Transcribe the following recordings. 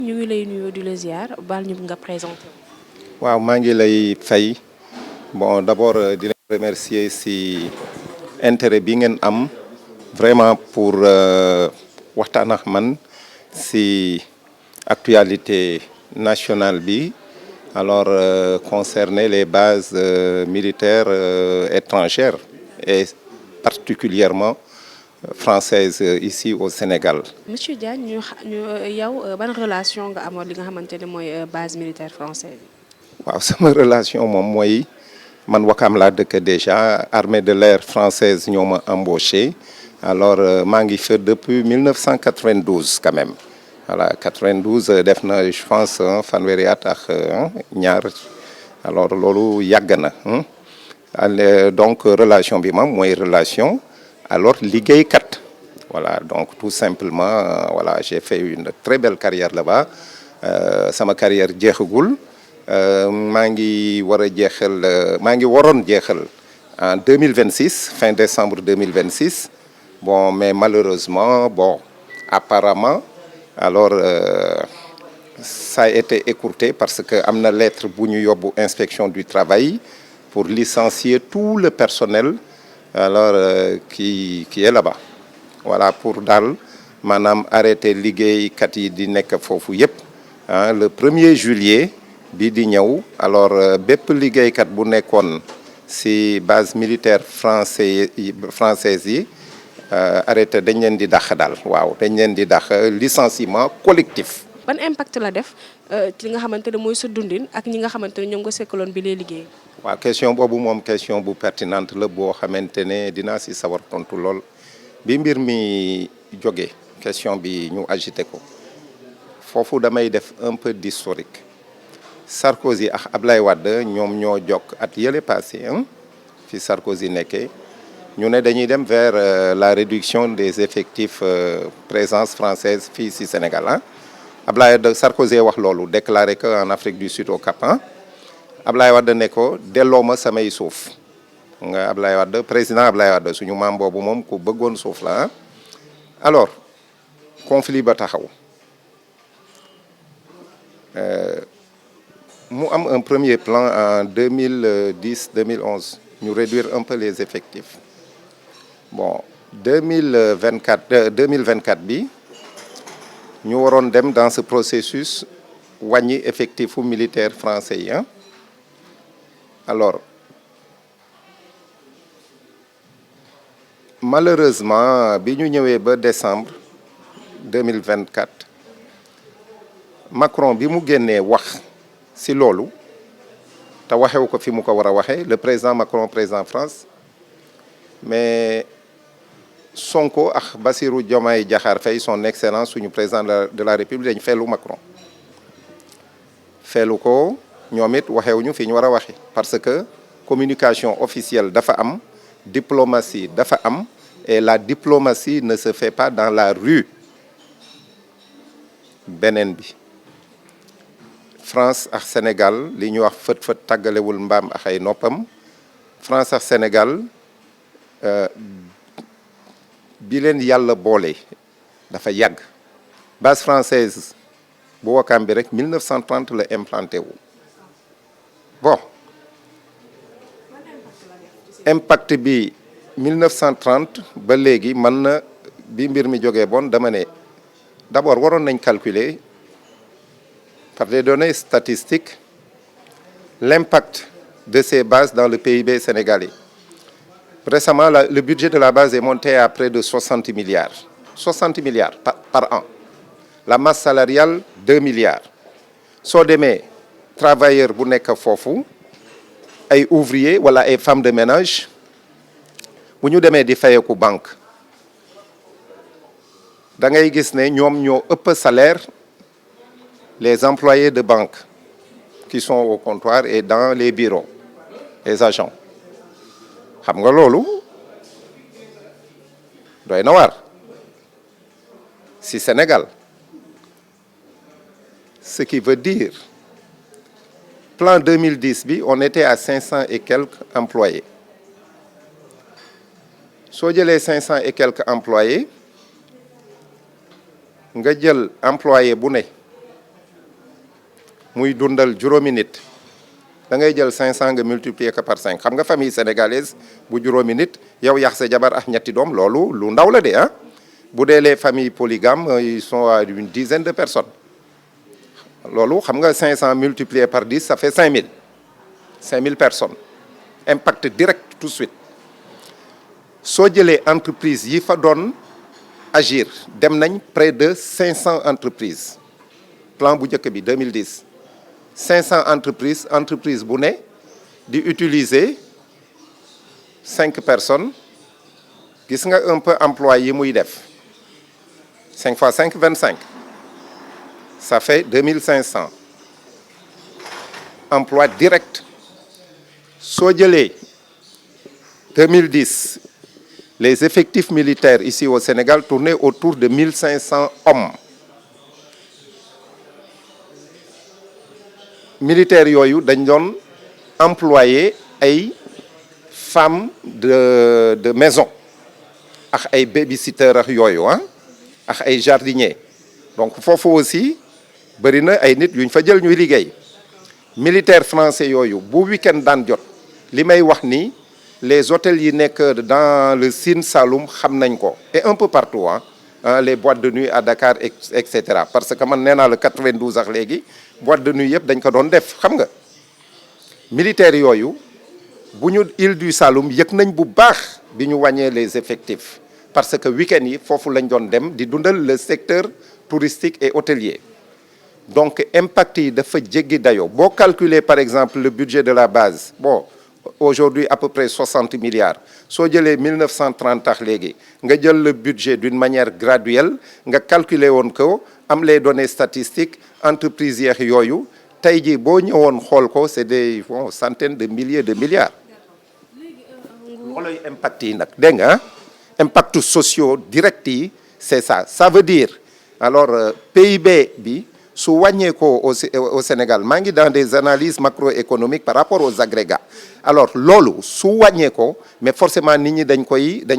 ñu ngi lay nuyoo di la ziar baal ñu nga présenté. waaw maa ngi lay fay bon d'abord di leen remercier si intérêt bi ngeen am vraiment pour waxtaan ak man si actualité nationale bi alors concerner les bases militaires étrangères et particulièrement françaises ici au Sénégal. Monsieur Diagne ñu yow ban relation nga amoon li nga xamante ne mooy base militaire française yi. waaw sama relation moom mooy man Wakam laa dëkk déjà armée de l'air française ñoo ma embauché alors maa ngi fa depuis 1992 quand même voilà 92 def na je pense fanweeri at ak ñaar alors loolu yàgg na donc relation bi moom mooy relation alors liggéeykat voilà donc tout simplement voilà j'ai fait une très belle carrière là-bas sama carrière jeexagul. maa ngi war a jeexal maa ngi waroon jeexal en 2026 fin décembre 2026 bon mais malheureusement bon apparemment alors ça a été écourté parce que am na lettre bu ñu yóbbu inspection du travail pour licencier tout le personnel alors qui est là-bas voilà pour daal maanaam arrêter liggéeykat yi di nekk foofu yépp le 1er juillet bii di ñëw alors bépp liggéeykat bu nekkoon ci base militaire française yi arrêté dañ leen di dàq daal waaw dañ leen di dàq licenciement collectif. ban impact la def ci li nga xamante ne mooy sa dundin ak ñi nga xamante ne ñoom nga sekkaloon bi lay liggéey. waaw question boobu moom question bu pertinente la boo xamante ne dinaa ci sawar tontu lool bi mbir mi jógee question bi ñu agité ko foofu damay def un peu d'historique. Sarkozy ak Ablaye Wade ñoom ñoo jokk at yële passé fi Sarkozy nekkee ñu ne dañuy dem vers la réduction des effectifs présence française fii ci Sénégal Ablaye Wade Sarkozy wax loolu déclaré que en Afrique du Sud au Cap Ablaye Wade ne ko delloo ma samay suuf nga Ablaye Wade président Ablaye Wade suñu maam boobu moom ku bëggoon suuf la alors conflit ba taxaw. mu am un premier plan en 2010-2011 ñu réduire un peu les effectifs bon 2024 bi ñu waroon dem dans ce processus wàññi effectifu militaire français yi alors malheureusement bi ñu ñëwee ba décembre 2024 Macron bi mu génnee wax si loolu te waxewu ko fi mu ko war a waxee le président Macron président France mais Sonko ak Bassirou Diomaye Diakhar Faye son excellence suñu président de la République dañu feelu Macron feelu ko ñoom it waxewuñu fi ñu war a waxe parce que communication officielle dafa am diplomatie dafa am et la diplomatie ne se fait pas dans la rue beneen bi France ak Sénégal li ñuy wax fët tàggalewul mbaam ak ay noppam France ak Sénégal bi leen yàlla boole dafa yàgg base française bu Ouakam bi rek 1930 la implanté wu bon impact bi 1930 ba léegi mën na bi mbir mi jógee bon dama ne d'abord waroon nañ calculer par des données statistiques l'impact de ces bases dans le PIB sénégalais. Récemment, le budget de la base est monté à près de 60 milliards. 60 milliards par an. La masse salariale, 2 milliards. soo demee travailleur bu nekk foofu ay ouvrier wala ay femmes de ménage bu ñu demee di fayeku banque da ngay gis ne ñoom ñoo ëpp salaire les employés de banque qui sont au comptoir et dans les bureaux les agents xam nga loolu doy na waar si Sénégal ce qui veut dire plan 2010 bi on était à 500 et quelques employés soo jëlee 500 et quelques employés nga jël employé bu ne muy dundal juróomi nit da ngay jël 500 nga multiplier ko par 5 xam nga famille sénégalaise bu juróomi nit yow yax sa jabar ak ñetti doom loolu lu ndaw la de ah bu dee les familles polygames ils sont à une dizaine de personnes loolu xam nga 500 multiplié par 10 ça fait 5000 personnes impact direct tout de suite soo jëlee entreprise yi fa doon agir dem nañ près de 500 entreprises plan bu njëkk bi 2010 500 entreprise bu ne di utiliser 5 personnes gis nga un peu emploi yi muy def 5 fois 5 25 ça fait 2500 emplois directs soo jëlee 2010 les effectifs militaires ici au Sénégal tournaient autour de 1500 hommes militaires yooyu dañ doon employé ay femmes de maison ak ay babysitters ak yooyu ah ak ay jardiniers donc foofu aussi bëri na ay nit yuñ fa jël ñuy liggéey militaires français yooyu bu week-end daan jot li may wax ni les hôtels yi nekk dans le Sine Saloum xam nañ ko et un peu partout les boîtes de nuit à Dakar et cetera parce que man nee naa la 92 ak léegi boîte de nuit yëpp dañ ko doon def xam nga militaires yooyu bu ñu île du Saloum yëg nañ bu baax bi ñu wàññee les effectifs parce que week-end yi foofu lañ doon dem di dundal le secteur touristique et hôtelier donc impact yi dafa jéggi dayoo boo calculer par exemple le budget de la base bon aujourd'hui à peu près 60 milliards soo jëlee 1930 tax léegi nga jël le budget d'une manière graduelle nga calculer woon ko am les données statistiques entreprises yeex yooyu tey jii boo ñëwoon xool ko c'est des centaines de milliers de milliards looloy impact yi nag dégg nga impact sociaux direct yi c'est ça veut dire alors PIB bi su wàññeekoo au Sénégal maa ngi dans des analyses macroéconomiques par rapport aux agrégats alors loolu su wàññeekoo mais forcément nit ñi dañ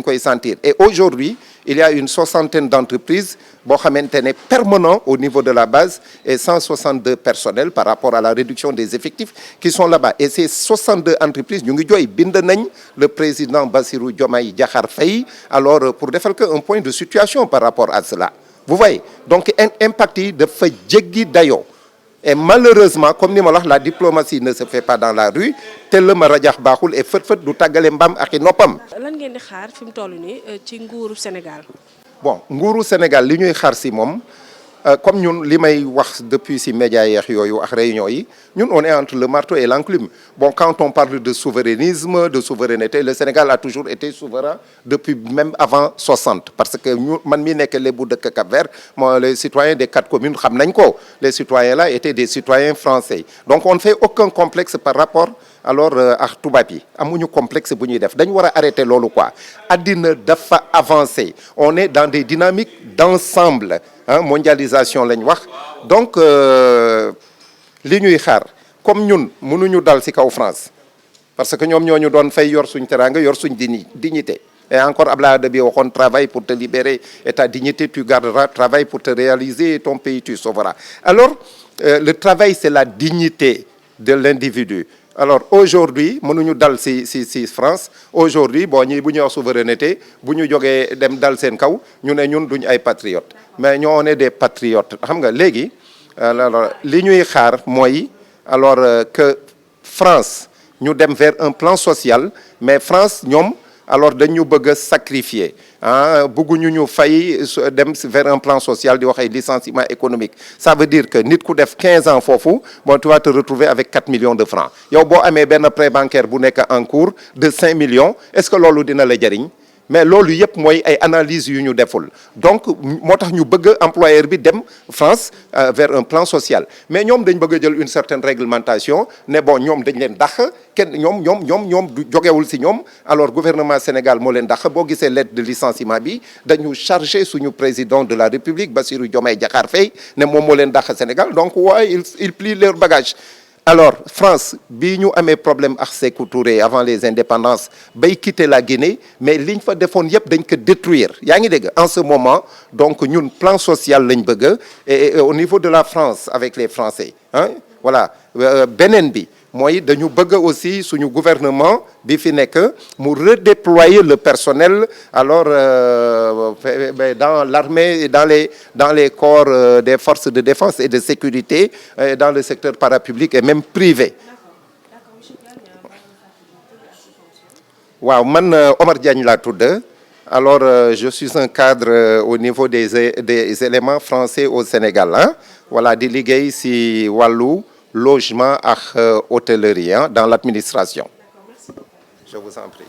koy sentir et aujourd'hui il y a une soixantaine d'entreprises boo xamante ne permanent au niveau de la base et 162 personnels par rapport à la réduction des effectifs qui sont là-bas et ces 62 entreprises ñu ngi jooy bind nañ le président Bassirou Diomaye Diakhar Faye alors pour defal que un point de situation par rapport à cela vous voyez donc impact yi dafa jéggi dayoo et malheureusement comme ni ma la wax la diplomatie ne se fait pas dans la rue te la ma rajax baaxul et fët du tàggale mbaam ak i noppam. lan ngeen di xaar fi mu toll nii ci nguuru Sénégal. bon nguuru Sénégal li ñuy xaar si moom comme ñun li may wax depuis si médias yeex yooyu ak réunions yi ñun on est entre le marteau et l'enclume bon quand on parle de souverainisme de souveraineté le Sénégal a toujours été souverain depuis même avant 60 parce que ñu man mi nekk lébu dëkk Cap-Vert moi les citoyens des 4 communes xam nañ ko les citoyens là étaient des citoyens français donc on ne fait aucun complexe par rapport alors ak tubaab yi amuñu complexe bu ñuy def dañu war a arrêter loolu quoi addina dafa avancer on est dans des dynamiques d'ensemble mondialisation lañ wax donc li ñuy xaar comme ñun mënuñu dal ci kaw France parce que ñoom ñoo ñu doon fay yor suñ teraanga yor suñ dignité et encore Abdoulaye Wade bi waxoon travail pour te libérer et ta dignité tu garderas travail pour te réaliser et ton pays tu sauveras alors le travail c'est la dignité de l'individu alors aujourd'hui mënuñu dal ci France aujourd'hui bon ñi bu ñuy wax souveraineté bu ñu jógee dem dal seen kaw ñu ne ñun duñ ay patriotes mais ñoo on est des patriotes xam nga léegi alors li ñuy xaar mooy alors que France ñu dem vers un plan social mais France ñoom alors dañu bëgg a sacrifier bëgguñu ñu fay dem vers un plan social di wax ay licenciement économique ça veut dire que nit ku def 15 ans foofu bon tu vas te retrouver avec 4 millions de francs yow boo amee benn prêt bancaire bu nekk en cours de 5 millions est-ce que loolu dina la jariñ mais loolu yëpp mooy ay analyses yu ñu deful donc moo tax ñu bëgg employeur bi dem France vers un plan social mais ñoom dañ bëgg a jël une certaine réglementation ne bon ñoom dañ leen dàq kenn ñoom du jógewul ci ñoom alors gouvernement Sénégal moo leen dàq boo gisee lettre de licenciement bi dañu chargé suñu président de la République Bassirou Diomaye Diakhar Faye ne moom moo leen dàq Sénégal donc waaye ils plient leur bagage alors France bi ñu amee problème ak Sékou Touré avant les indépendances bay quitter la Guinée mais liñ fa defoon yëpp dañ ko détruire yaa ngi dégg en ce moment donc ñun plan social lañ bëgg et au niveau de la France avec les Français voilà beneen bi mooy dañu bëgg aussi suñu gouvernement bi fi nekk mu redéployer le personnel alors dans l'armée et dans les corps des forces de défense et de sécurité dans le secteur parapublic et même privé. waaw man Omar Diagne laa tudd alors je suis un cadre au niveau des éléments français au Sénégal voilà di liggéey ci wàllu logement ak hôtellerie dans l'administration. Je vous en prie.